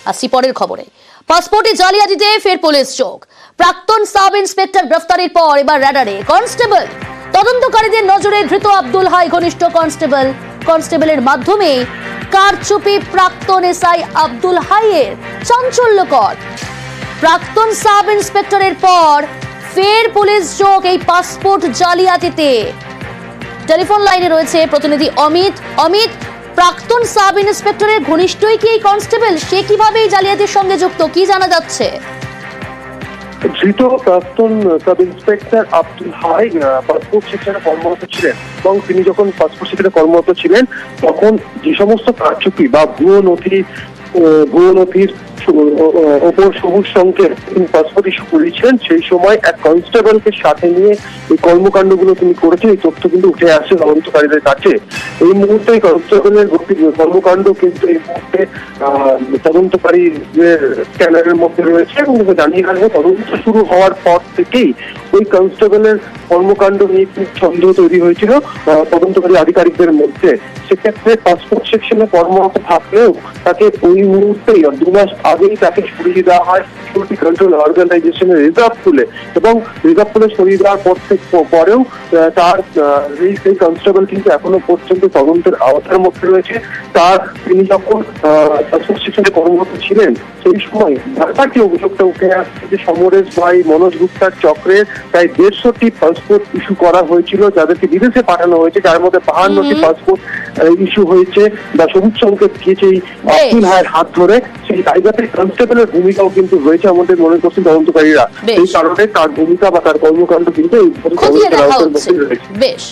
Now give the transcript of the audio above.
আসছি পরের খবরে। পাসপোর্টে জালিয়াতিতে ফের পুলিশ চোখ। প্রাক্তন সাব ইন্সপেক্টর গ্রেফতারের পর এবার রাডারে কনস্টেবল। তদন্তকারীদের নজরে ধৃত আব্দুল হাই ঘনিষ্ঠ কনস্টেবলের মাধ্যমে কারচুপি প্রাক্তন এসআই আব্দুল হাইয়ের। চাঞ্চল্যকর, প্রাক্তন সাব ইন্সপেক্টরের পর ফের পুলিশ চোখ এই পাসপোর্ট জালিয়াতিতে। টেলিফোন লাইনে রয়েছে প্রতিনিধি অমিত। অমিত, প্রাক্তন সাব ইন্সপেক্টরের ঘনিষ্ঠই কি এই কনস্টেবল? সে কিভাবে এই জালিয়াতির সঙ্গে যুক্ত, কি জানা যাচ্ছে? ধৃত প্রাক্তন sub inspector Abdul Hai passport সেকশনে কর্মরত ছিলেন এবং তিনি যখন পাসপোর্ট সেকশনে কর্মরত ছিলেন তখন যে সমস্ত কারচুপি বা ভুয়ো নথির ওপর সবুজ সংকেত তিনি পাসপোর্ট ইস্যু করেছিলেন, সেই সময় এক কনস্টেবলকে সাথে নিয়ে এই কর্মকাণ্ডগুলো তিনি করেছেন। এই তথ্য কিন্তু উঠে আসছে তদন্তকারীদের কাছে। এই মুহূর্তে কনস্টেবলের কর্মকাণ্ড কিন্তু এই মুহূর্তে তদন্তকারীদের স্ক্যানারের মধ্যে রয়েছে এবং জানিয়ে রাখবো তদন্ত শুরু হওয়ার পর থেকেই ওই কনস্টেবলের কর্মকাণ্ড নিয়ে সন্দেহ তৈরি হয়েছিল তদন্তকারী আধিকারিকদের মধ্যে। সেক্ষেত্রে পাসপোর্ট সেকশনে কর্মরত থাকলেও তাকে ওই মুহূর্তেই 2 মাস আগেই তাকে সরিয়ে দেওয়া হয় সিকিউরিটি কন্ট্রোল অর্গানাইজেশনের রিজার্ভ পুলে, এবং রিজার্ভ পুলে সরিয়ে দেওয়ার পরেও তার সেই কনস্টেবল কিন্তু এখনো পর্যন্ত তদন্তের আওতার মধ্যে রয়েছে। তিনি যখন পাসপোর্ট সেকশনে কর্মরত ছিলেন সেই সময় ঢাকাটি অভিযোগটা উঠে আসছে যে সমরেশ ভাই মনোজ গুপ্তার চক্রের প্রায় 150টি পাসপোর্ট ইস্যু করা হয়েছিল, যাদেরকে বিদেশে পাঠানো হয়েছে, যার মধ্যে 52টি পাসপোর্ট ইস্যু হয়েছে বা সবুজ সংকেত দিয়েছে এই আব্দুল হাইয়ের হাত ধরে। সেই জায়গাতে কনস্টেবলের ভূমিকাও কিন্তু রয়েছে আমাদের মনে করছেন তদন্তকারীরা। সেই কারণে তার ভূমিকা বা তার কর্মকাণ্ড কিন্তু এই খতিয়ে দেখা হচ্ছে। বেশ।